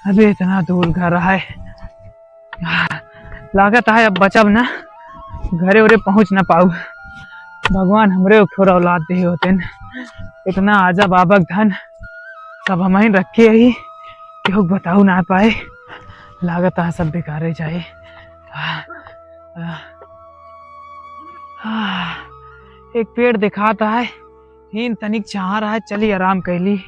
अबे इतना दूर घर है, लागत है अब बचब ना, घरे उरे पहुंच ना पाऊ। भगवान हमरे खोर औलाद दे होते न। इतना आजा बाबक धन सब हम ही रखे ही, केहू बताऊ ना पाए। लागत है सब बेकार जाए। एक पेड़ दिखाता है, हीन तनिक चाह रहा है, चली आराम कैली।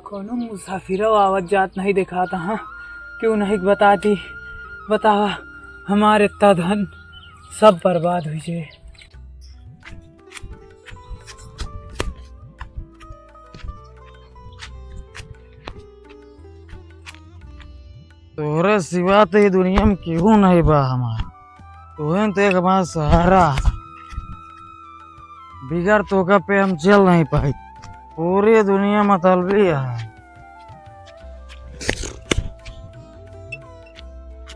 कोनो मुसाफिरो आवत जात नहीं देखा था, हाँ क्यों नहीं बताती। बतावा हमारे इतना धन सब बर्बाद हुई जे। तोरे सिवा तो ये दुनिया में केहू नहीं बा हमार। तोहन तो एक हमारा सहारा, बिगर तोका पे हम चल नहीं पाई। पूरी दुनिया मतलबी है।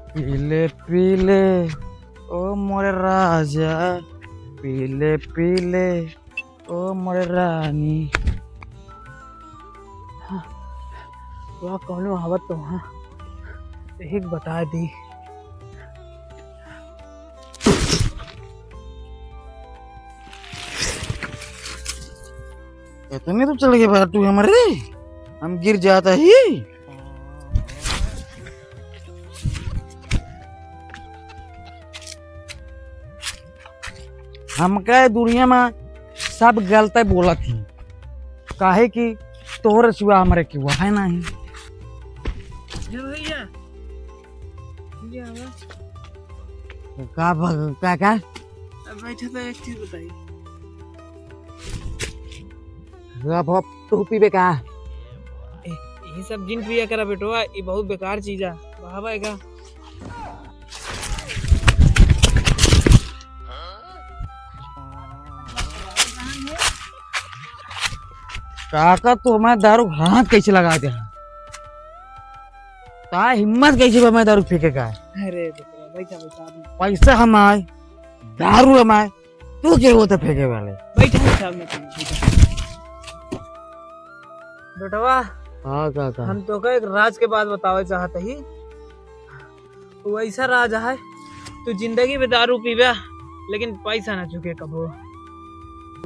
पीले पीले ओ मोरे राजा, पीले पीले ओ मोरे रानी। वह कौनो आवत तो हाँ एक बता दी। इतने तो चल गए बाटू हमारे, हम गिर जाता ही। हमका दुनिया में सब गलत बोला थी, काहे कि तोहरे सिवा हमारे के वो है नहीं। भैया का बैठा तो एक चीज बताइए। तू पीबे का? ये सब जिन पिया करा बेटवा, ये बहुत बेकार चीज है। बाबा का काका तो हमारे दारू हाथ कैसे लगा दे? ता हिम्मत कैसे बा मैं दारू फेंके का? अरे बैठा बैठा पैसा हमारे, दारू हमारे, तू क्या होता फेंके वाले? बैठा बैठा बेटवा। हाँ काका, हम तो का एक राज के बात बतावे चाहते ही। वो ऐसा राज है, तू जिंदगी में दारू पीबा लेकिन पैसा ना चुके कबो।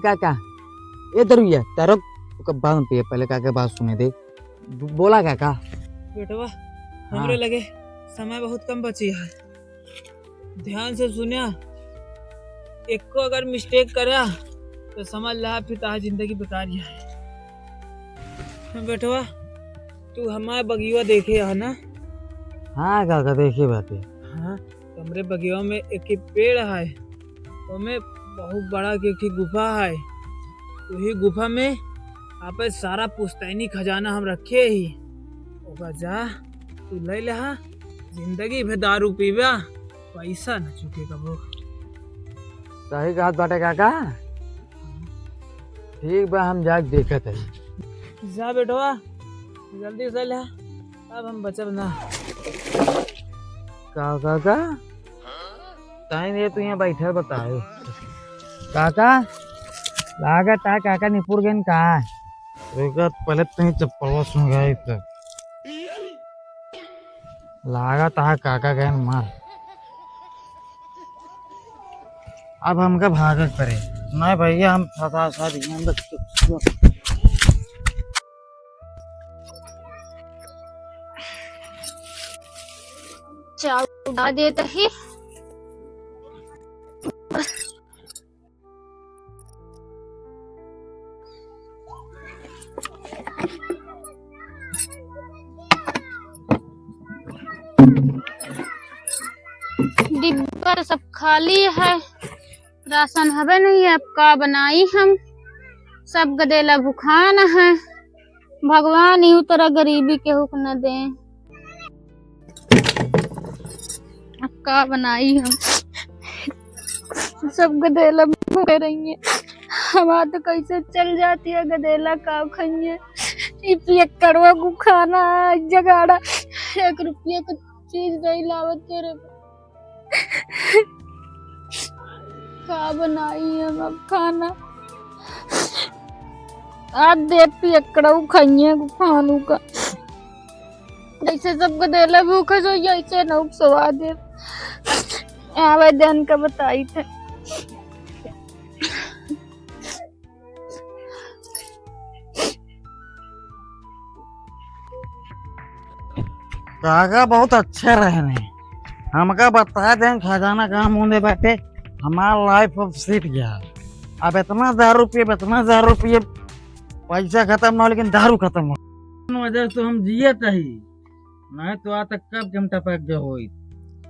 काका ये दारू है तारो का बात पिए, पहले काका बात सुने दे। बोला काका। बेटवा हमरे लगे समय बहुत कम बची है, ध्यान से सुनिया। एक को अगर मिस्टेक करा तो समझ ला फिर ताहा जिंदगी बेकार ही है। बेटवा तू हमारे बगिया देखे है ना? हाँ काका देखे बातें। हाँ हमरे बगिया में एक ही पेड़ है, उसमें बहुत बड़ा एक ही गुफा है। वही गुफा में आप सारा पुश्तैनी खजाना हम रखे ही। ओका जा तू ले लहा, जिंदगी भर दारू पीबा, पैसा न चुके कबो। सही बात बाटे काका। ठीक बा हम जाके देखत है। जा बेटवा जल्दी से ले, अब हम बचब ना। काका टाइम ये तू यहाँ बैठे बताओ। काका लागत है काका निपुर गए कहा? पहले तो चप्पल सुन गए तो लागत है काका गए मार। अब हमका भागत करे नहीं भैया, हम फसा सा चाउडा देता ही। डिब्बा सब खाली है, राशन हवे नहीं है। अब का बनाई हम, सब गदेला भुखान है। भगवान यूं तरह गरीबी के हुक न दे। अब का बनाई हम, सब गदेला भूखे रही है। हमारा तो कैसे चल जाती है गदेला का खाइए। पियक्कड़वा को खाना जगाड़ा 1 रुपये का चीज नहीं लावत तेरे का बनाई हम अब खाना। आज दे पियक्कड़वा खाइए को खानू का ऐसे सब गदेला भूखा जो ऐसे न स्वाद है आवेदन का बताई थे। काका बहुत अच्छे रहने हमका बता दें खजाना कहाँ मुंदे बैठे। हमारा लाइफ अब सीट गया। अब इतना दारू पिए पैसा खत्म ना हो लेकिन दारू खत्म हो वजह से हम जिए ही नहीं तो आज तक कब जमटा पैक जो हो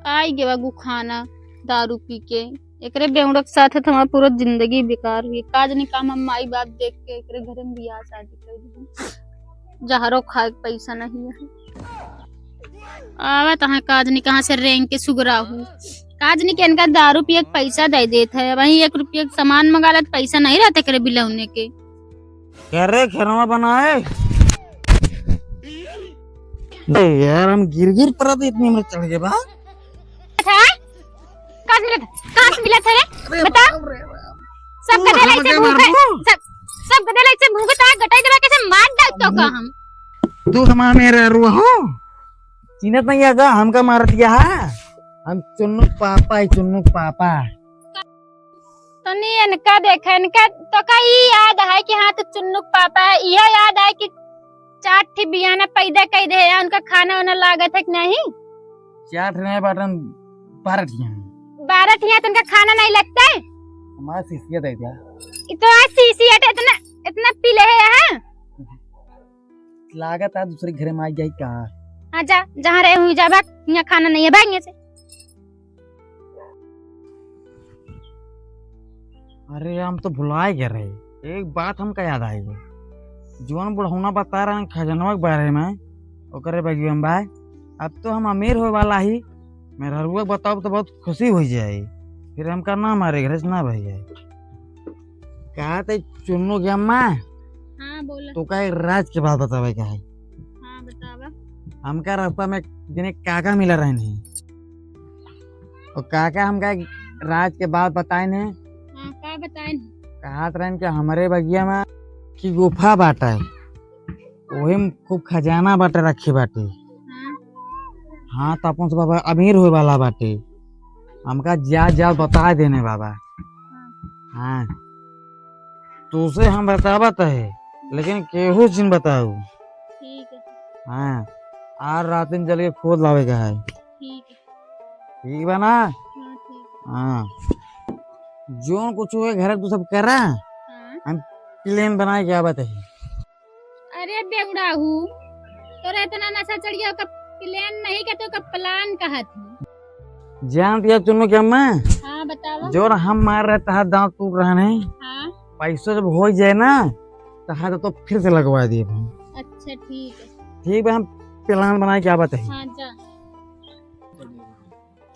आई गे बागू खाना दारू पी के एकरे बेउड़क साथ तो हमारा पूरा जिंदगी बेकार हुई। काज नहीं काम हम माई बाप देख के एकरे घर में बियाह शादी कर दी जहरो खाए के पैसा नहीं है। आवे तहाँ काज नहीं कहाँ से रेंग के सुगरा हूँ काज नहीं के इनका दारू पिए के पैसा दे देते है वही 1 रुपये का सामान मंगा ले पैसा नहीं रहते करे बिलौने के कह रहे खरवा बनाए यार हम गिर पर इतनी में चढ़ गए बा कहाँ से मिला था रे बता। सब गधे ऐसे भूखे सब गधे ऐसे भूखे ता गटाई दबा कैसे मार डालतो का हम। तू हमारा मेरा रुआ हो चिन्हत नहीं आगा हमका मार दिया है। हम चुन्नू पापा तो नहीं इनका देखा इनका तो का याद है कि हाँ तो चुन्नू पापा है। यह याद है कि 4 ठे बियाना पैदा कर दे उनका खाना वाना लागत है कि नहीं 4 ठे बटन 12 ठे 12 ठे तो उनका खाना नहीं लगता है। हमारा सीसिया दे दिया तो आज सीसी इतना पी ले है लागत है दूसरे घर में आ जाए कहा। हाँ जा जहाँ रहे हुई जा यहाँ खाना नहीं है भाग से। अरे हम तो भुलाए गए रहे एक बात हमका याद आएगी जोन बुढ़ौना बता रहे हैं खजनवा के बारे में ओकरे बगियम भाई अब तो हम अमीर हो वाला ही मेरा रुआ बताओ तो बहुत खुशी हो जाए फिर हमका ना मारे घर ना भाई जाए कहा थे चुन्नू के अम्मा। हाँ बोला तो का राज के बात बतावे का है। हाँ बतावा। हमका रास्ता में जिन्हें काका मिला रहे नहीं और काका हमका राज के बात बताए ने क्या बताए कहा रहे कि हमारे बगिया में की गुफा बाटा है वही में खूब खजाना बाटे रखी बाटे। हाँ तो अपन से बाबा अमीर हुए वाला बाटे हमका जा बता देने बाबा। हाँ तो उसे हम बतावत है लेकिन केहू चीज बताऊ। ठीक है। हाँ आज रात दिन चल के खोद लावे का है। ठीक बा ना। हाँ जोन कुछ हुए घर तू सब कर रहा हम प्लेन बनाए क्या बताइए। अरे बेवड़ा हूँ तो इतना नशा चढ़ गया का प्लेन नहीं का तो का प्लान कहा थी जान दिया चुनो क्या मैं। हाँ बताओ। जोर हम मार रहे तहा दांत टूट रहा नहीं। हाँ पैसा जब हो जाए ना तहा तो फिर से लगवा दिए। अच्छा ठीक है। ठीक है हम प्लान बनाए क्या बताइए। हाँ जा।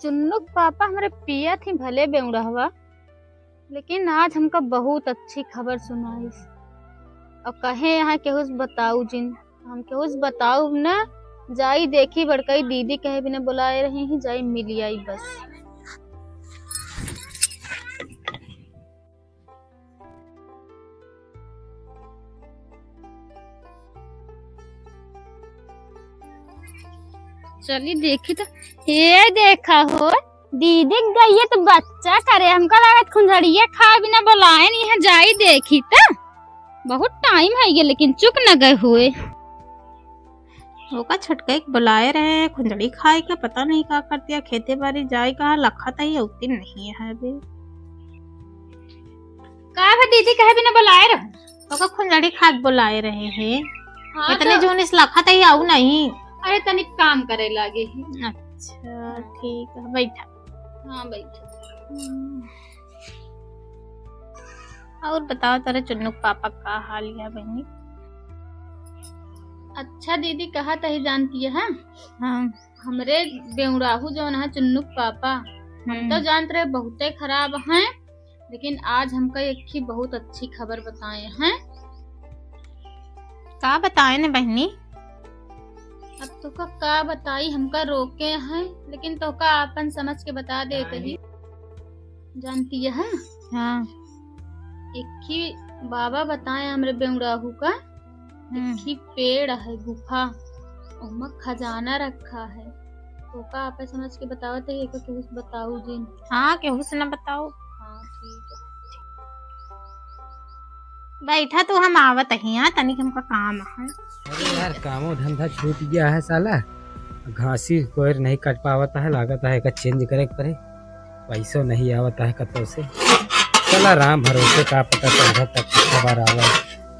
चुन्नू पापा हमारे पिया थी भले बेवड़ा हुआ लेकिन आज हमका बहुत अच्छी खबर सुनाई और कहे यहाँ केहुस बताऊ जिन हम केहुस बताऊ ना जाई देखी बड़कई दीदी कहे बिना बुलाए रही ही जाई मिली आई बस। चलिए देखी तो ये देखा हो दीदी गई है तो बच्चा करे हमको लगा खुंजड़िया खा बिना बुलाए नहीं है जाई देखी तो बहुत टाइम है ये लेकिन चुक न गए हुए होगा छटके बुलाए रहे खुंजड़ी खाए का पता नहीं क्या कर दिया खेते बाड़ी जाए कहा लखा था ये उतनी नहीं है अभी का दीदी कहे बिना बुलाए रहे होगा खुंजड़ी खा बुलाए रहे हैं। हाँ इतने तो, जोन इस लखा था आऊ नहीं। अरे तनिक काम करे लागे ही। अच्छा ठीक है बैठा। हाँ बैठा। और बताओ तेरे चुन्नू पापा का हाल है बहनी। अच्छा दीदी कहा तही जानती है हाँ हमरे बेउड़ाहू जो है चुन्नू पापा हम तो जानते रहे बहुते खराब हैं लेकिन आज हमका एक ही बहुत अच्छी खबर बताए हैं। का बताए ने बहनी? अब तो का बताई, हमका रोके हैं लेकिन तो का अपन समझ के बता देते ही। जानती है हाँ। एक ही बाबा बताए हमरे बेउराहू का, एक ही पेड़ है गुफा, उसमें खजाना रखा है। तो का आप समझ के बतावत है कि कुछ बताऊ जी। हाँ केहू से न बताओ। हाँ ठीक है। बैठा तो हम आवत ही यहाँ, तनिक हमका काम है। अरे यार कामो धंधा छूट गया है साला, घासी कोई नहीं कट पावता है, लागत है का चेंज करे पड़े, पैसों नहीं आवता है कतौ से। चला राम भरोसे का पता चल तक खबर आवा,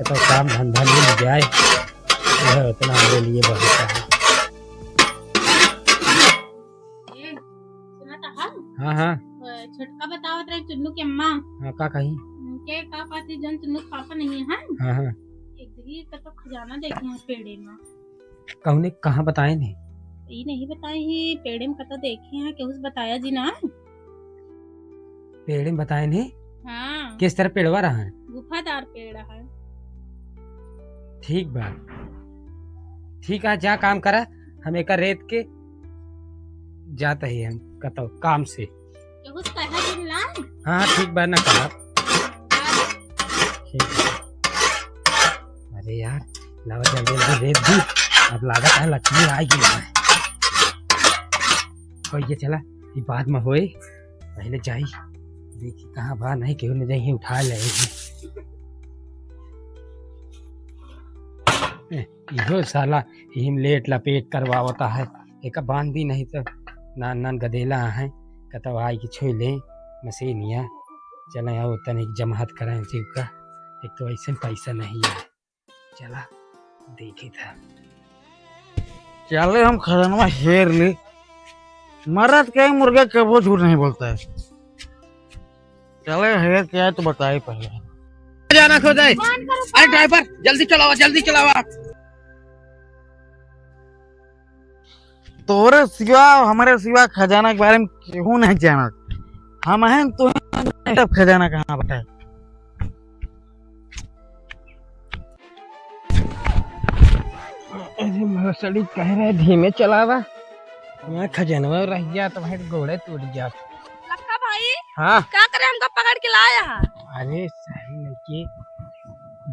तो काम धंधा मिल जाए यह उतना मेरे लिए बहुत है। सुना था हाँ हाँ छोटका बतावत रहे चुन्नू की अम्मा हाँ का कहीं के का कहती जन चुन्नू के पापा नहीं है। हाँ हाँ एक जगह का तो खजाना देखे हैं पेड़े में। कहूँ ने कहाँ बताए ने? ये नहीं बताए ही, पेड़े में कतो देखे हैं, केहू से बताया जी ना। पेड़ में बताए ने? हाँ किस तरह पेड़वा रहा है? गुफादार पेड़ है। ठीक बा, ठीक है जा काम करा, हम एक रेत के जाते ही हम कतो काम से। केहू से कहा जी ना। हाँ ठीक बा ना कहा। अरे यार लावा जल्दी जल्दी रेत दी, अब लागत है लक्ष्मी आएगी। कोई ये चला ये बाद में होए, पहले जाई देखी कहाँ बा, नहीं केहू ने जाई उठा लेगी। इहो साला हिम लेट लपेट करवावता है, एक बांध भी नहीं तो नान नान गदेला है कतौ आई की छोई ले मशीनिया। चला यहाँ उतना एक जमात कराए जीव का, एक तो ऐसे पैसा नहीं है। चला देखी था चले हम खजानवा हेर ले, मरद के मुर्गा कबो झूठ नहीं बोलता है। चले हेर के आए तो बताए पहले जाना खो जाए। अरे ड्राइवर जल्दी चलावा जल्दी चलावा। तोरे सिवा हमारे सिवा खजाना के बारे में क्यों नहीं जाना, हम हैं तो खजाना कहाँ बताए। सड़ी कह रहे धीमे चलावा, मैं खजनवा रह गया तो भाई घोड़े टूट गया। लक्का भाई हाँ क्या करे, हमको पकड़ के लाया है। अरे सही नहीं कि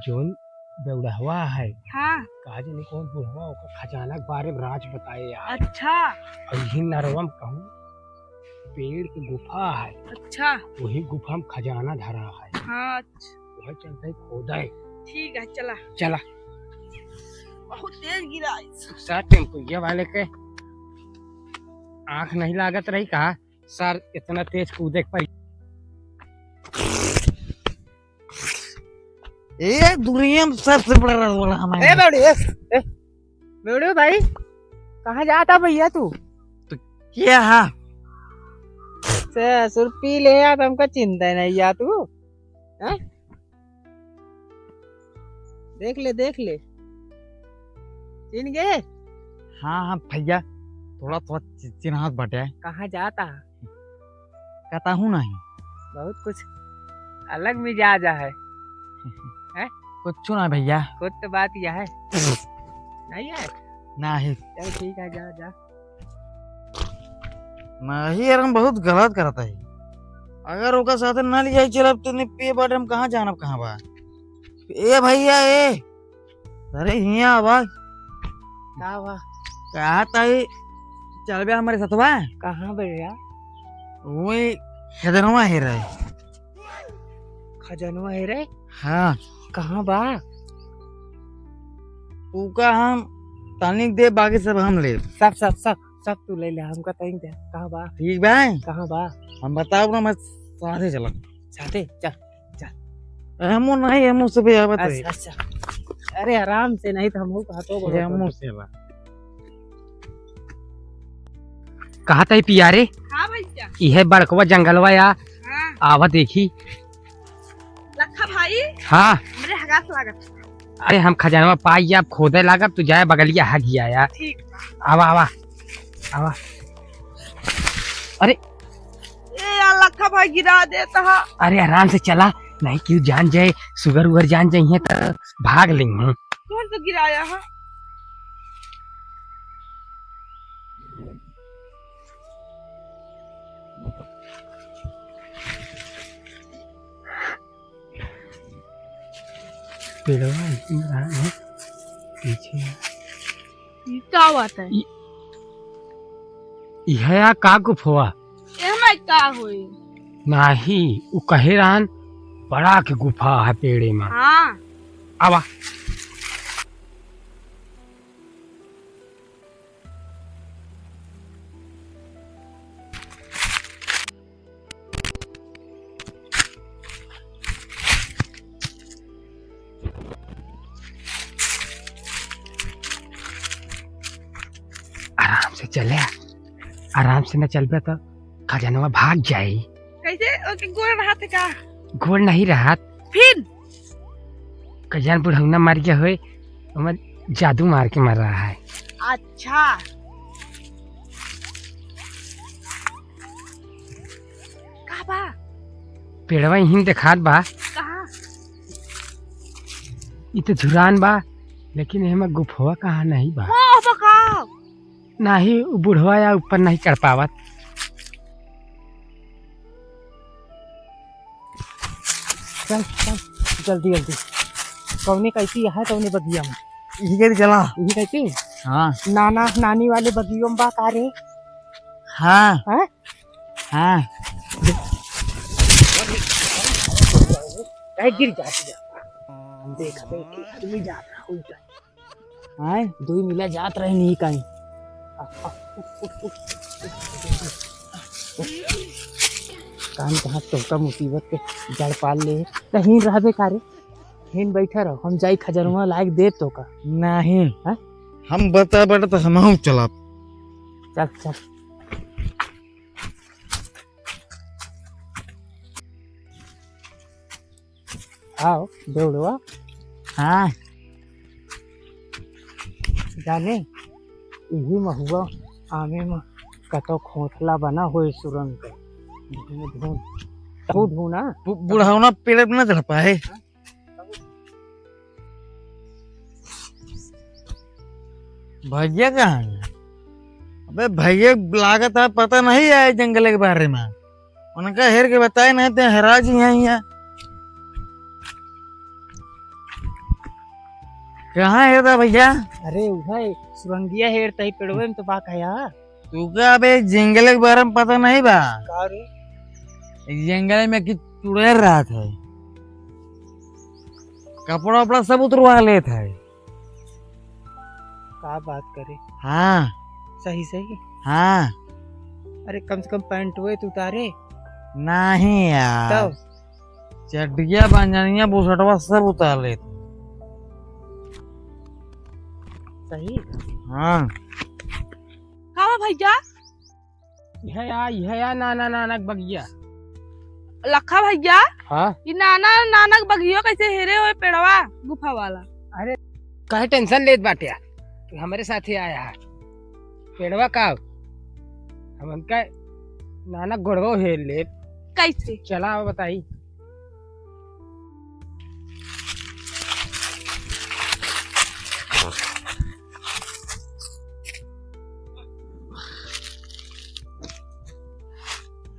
जोन बेउड़हवा है, हाँ कहा जाने कौन बुढ़वा ओका खजाना के बारे में राज बताए यार। अच्छा और यही नरवम कहूँ पेड़ की गुफा है, अच्छा वही गुफा में खजाना धरा है। हाँ वही चलते खोदा है। ठीक है चला। चला बहुत तेज गिरा। सर टेम्पो ये वाले के आंख नहीं लागत रही, कहा सर इतना तेज कूदे पर। ये दुनिया में सबसे बड़ा रसगुल्ला हमारे। बेवड़े भाई कहाँ जाता भैया तू? क्या है ससुर पी ले यार, हमको चिंता नहीं या तू है? देख ले चिन गए। हाँ हाँ भैया थोड़ा थोड़ा चिन्हात बटे है। कहाँ जाता? कहता हूँ नहीं, बहुत कुछ अलग मिजाज है। कुछ ना भैया, खुद तो बात यह है नहीं है। नहीं चल ठीक है जा जा। नहीं यार हम बहुत गलत करता है, अगर ओका साथ ना ले जाए चल तो नहीं पे बाटे हम कहाँ जाना कहाँ बा। ए भैया ए, अरे हिया आवाज क्या हुआ? कहा ताई चल बे हमारे साथ बा। कहाँ भैया? वही खजनवा है रहे। खजनवा है रे? हाँ कहाँ बा? उका हम तानिक दे, बाकी सब हम ले। सब सब सब सब तू ले ले, हमका तैन दे। कहाँ बा? ठीक बा, कहाँ बा? हम बताओ ना, मैं साथे चला। साथे चल। हमू नहीं, हमू से भी आवत है। अच्छा अरे आराम से, नहीं तो हम ये हमू से बा। कहा था पियारे? हाँ भैया। यह बड़कवा जंगलवा या हाँ आवा देखी। लक्का भाई हाँ मेरे हगास लागत। अरे हम खजानवा पाई आप खोदे लागब, तू जाए बगलिया हा गया यार। ठीक आवा आवा आवा। अरे ए भैया लखा भाई गिरा देता है। अरे आराम से चला, नहीं क्यों जान जाए, शुगर उगर जान जाइए तो भाग लेंगे। कौन तो गिराया है? पीछे ये क्या बात है? यह का गुफवा एमे क्या हुई? नाही उ कहे रहन बड़ा के गुफा है पेड़े में। हाँ आवा आराम से चले, आराम से न चल पे तो खजानवा भाग जाए। कैसे ओके गोड़ रहा थे का? घोड़ नहीं रहा, फिर कजान बुढ़ौना मार गया हुए, जादू मार के मर रहा है। अच्छा कहाँ बा? पेड़वा यहीं देखात बा, कहाँ? इ तो झुरान बा, लेकिन एमे गुफवा कहाँ नहीं बा। हाँ बका नहीं उ बुढ़वा या ऊपर नहीं चढ़ पावत। चल चल जल्दी जल्दी, कौने कैसी है कौने बगिया में, ये चला। यही कैसी हाँ नाना नानी वाले बगियों में बा का रे? हाँ हैं? हाँ कहे गिर जाती जा, देख देख आदमी जा रहा हो जाए। हाँ दो मिला जात रहे नहीं कहीं। कान कहाँ चौका मुसीबत के जड़ पाल ले, कहीं रहबे कारे, हिन बैठे रहो, हम जाई खजरवा लायक दे तो का। नहीं हाँ? हम बता बता तो हम चला। चल चल आओ दौड़वा। हाँ जाने यही में हुआ आमे में कतो खोखला बना हुए सुरंग के ढूंढ तू ढूंढा। बुढ़ावना पेड़ पे न चढ़ पाए। भैया कहाँ है? अबे भैया लागत है पता नहीं है जंगल के बारे में, उनका हेर के बताए नहीं थे, हराज यहीं है। कहाँ है था भैया? अरे वह सुरंगिया हेर तही पेड़वे में तो बा कया। तू क्या अबे जंगल के बारे में पता नहीं बा? का रे? जंगल में कि चुड़ैल रहा था, कपड़ा वपड़ा सब उतरवा ले था। का बात करे? हाँ सही सही। हाँ अरे कम से कम पैंट हुए तू उतारे नहीं यार, तब चड्डिया पंजानिया बुसटवा सब उतार ले थे। सही। हाँ कहाँ भैया? यह या नाना नानक बगिया। लखा भैया हाँ ये नाना नानक बगियो कैसे हेरे हुए पेड़वा गुफा वाला? काहे टेंशन लेत बाटे, तू हमारे साथ ही आया है। पेड़वा का हम उनका नानक गोड़वो हेर ले। कैसे? चला अब बताई।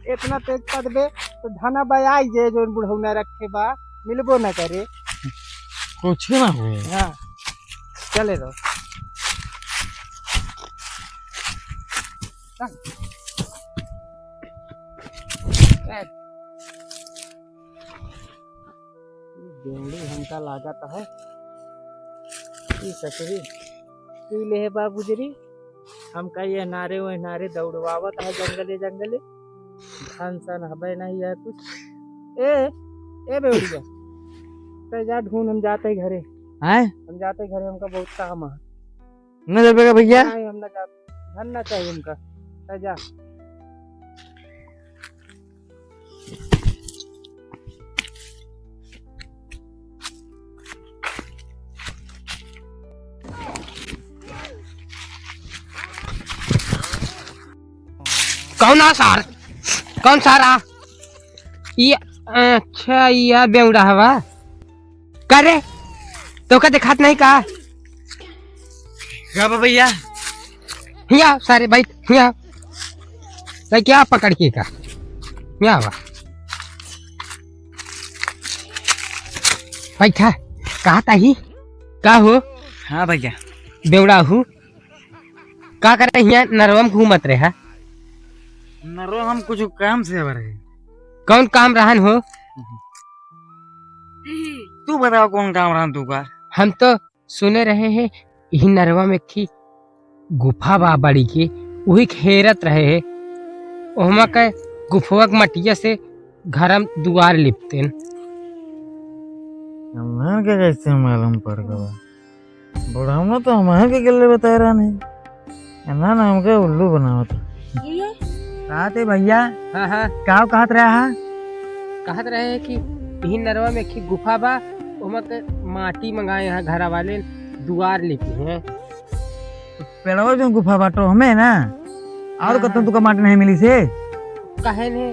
इतना तेज पद बे तो धना बयाई जे जो बुढ़ौना रखे बा मिलबो न करे। कुछ ना हुए। हाँ चले रहो। बेवड़ी हमका लागत है ई सकरी तू ले है बाबूजरी, हम का ये नारे वो नारे दौड़वावत है जंगले जंगले, धान सन हबे नहीं है कुछ। ए बेवड़िया तो जा ढूंढ, हम जाते घरे। हैं? हम जाते घरे, हमका बहुत काम है। न चलेगा भैया? नहीं हम ना जा, धन ना चाहिए हमका, तो जा। कौन आ सार? कौन सारा? ये अच्छा यह बेवड़ा हवा करे तो का दिखात नहीं का क्या भैया हिया सारे भाई हिया तो क्या पकड़ के का हिया हवा बैठा कहा ताही का हो हाँ भैया बेवड़ा हूँ का करे हिया नरवम घूमत रहे नरो हम कुछ काम से आवा रहे। कौन काम रहन हो तू बताओ कौन काम रहा तू का। हम तो सुने रहे हैं यही नरवा में की गुफा बा बड़ी की वही घेरत रहे है ओहमा के गुफवा के मटिया से घरम दुआर लिपते हमारे क्या कैसे मालूम पड़ गया बुढ़ाऊ तो हमारे के गले बता रहा नहीं ना ना हमके उल्लू बनावा था कहा थे भैया। हाँ हाँ क्या कहत रहा है कहत रहे हैं कि यही नरवा में की गुफा बा ओहमा के माटी मंगाए हैं घर वाले दुआर लिपी हैं पेड़वा जो गुफा बाटो हमें ना और कतन तुका माटी नहीं मिली से कहे ने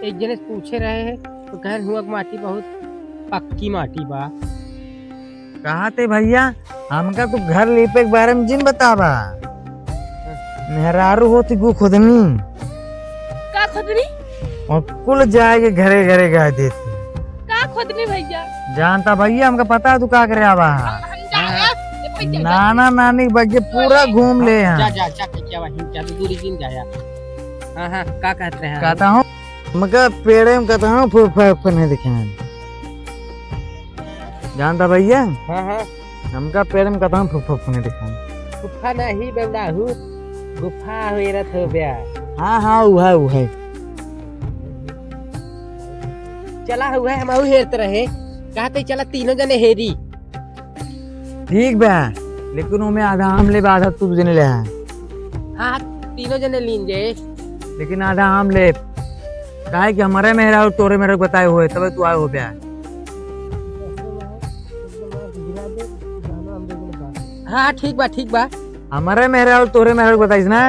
एक जने पूछे रहे हैं तो कहन हुआ कि माटी बहुत पक्की माटी बा। कहा थे भैया हमका तू घर लिपे के बारे में जिन बतावा मेहरारू होती गु खुदनी का खोदनी और कुल जाएगे घरे घरे गा देती का खोदनी भैया जानता भैया हमका पता है तू का करे आवा हम जाए नाना नानी बगे पूरा घूम ले जा यहाँ जा जा क्या वही जा तो दूरी दिन जाया। हाँ हाँ का कहते हैं कहता हूँ मगर पेड़े में कहता हूँ फूफने दिखे जानता भैया हाँ हाँ हमका पेड़ में कहता हूँ फूफने दिखा गुफा नहीं बेवड़ा हूँ गुफा हुरत हो गया। हाँ हाँ वो है चला हुआ है हम हेरत रहे कहते चला तीनों जने हेरी ठीक बा लेकिन वो में आधा हम ले आधा तू जने ले हाँ तीनों जने लीन जे लेकिन आधा हम ले काहे कि हमारे मेहरा और तोरे मेरे को बताए हुए तब तू आए हो गया हाँ ठीक बा हमारे मेहरा और तोरे मेहरा को बताइस ना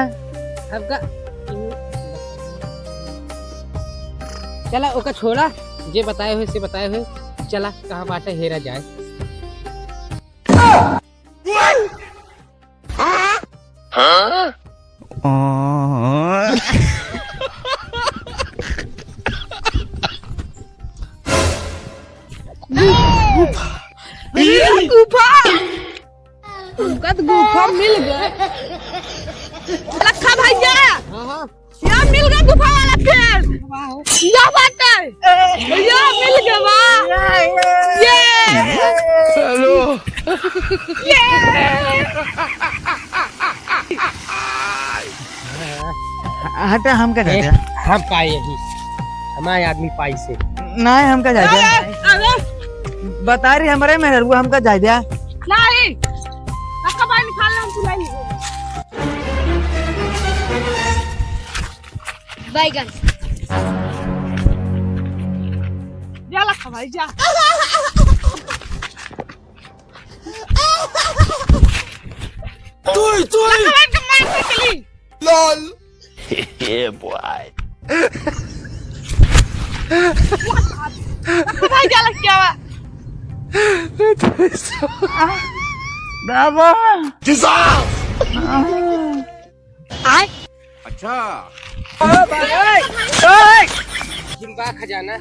हमका चला ओका छोड़ा जे बताए हुए से बताए हुए चला कहाँ बाटे हेरा जाए। गुफा हमका तो गुफा मिल गया लखा भैया यहाँ मिल गया गुफा वाला पेड़ यहाँ बात है यहाँ मिल गया वाह ये हेलो हटा हमका जाते हम पाए यही हमारे आदमी पाई से नहीं हमका जाते बता रही हमारे मेहर को हमका जाए दिया नहीं लखा भाई निकालना हम तुलाई बैगन जा लखा भाई जा लखा भाई के मार के चली LOL yeah boy लखा भाई जा लग क्या बाबा अच्छा जिंबा खजाना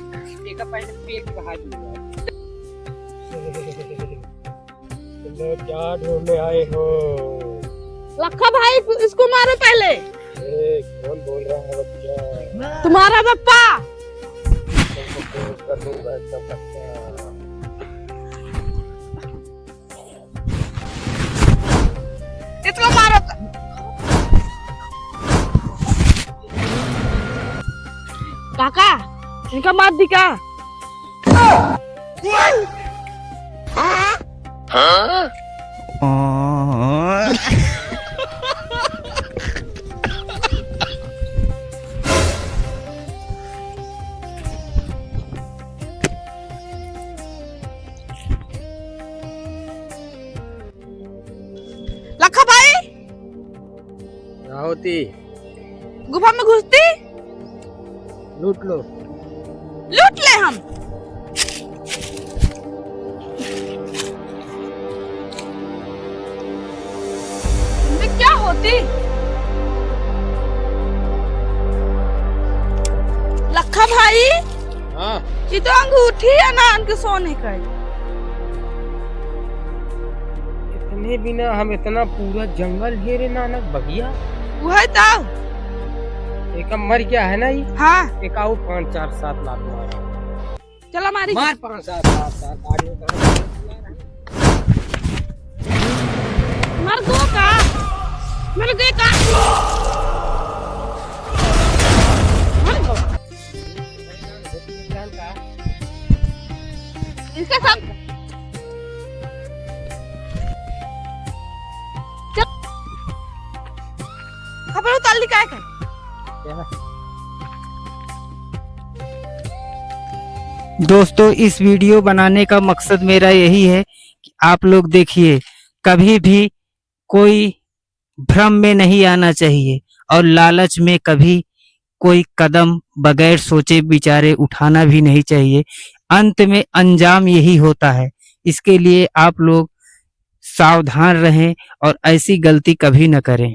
एक पहले पेट बहा दूंगा। क्या ढूंढने आए हो लखा भाई इसको मारो पहले कौन बोल रहा है बच्चा तुम्हारा पप्पा कर दूंगा सब बच्चा इसको मारो काका इनका मार दी का लखा भाई क्या होती गुफा में घुसती लूट लो लूट ले हम। तुमने क्या होती लखा भाई? हाँ ये तो अंगूठी है ना के सोने का है। इतने बिना हम इतना पूरा जंगल घेरे नानक बगिया। वह तो एक मर गया है ना ये। हाँ एक आओ 5 4 7 लाख मार। चलो हमारी मार 5 7 आगे मर दो का मर गए का मर दो इसके साथ खबर उतार ली काय कर। दोस्तों इस वीडियो बनाने का मकसद मेरा यही है कि आप लोग देखिए, कभी भी कोई भ्रम में नहीं आना चाहिए और लालच में कभी कोई कदम बगैर सोचे विचारे उठाना भी नहीं चाहिए। अंत में अंजाम यही होता है। इसके लिए आप लोग सावधान रहें और ऐसी गलती कभी न करें।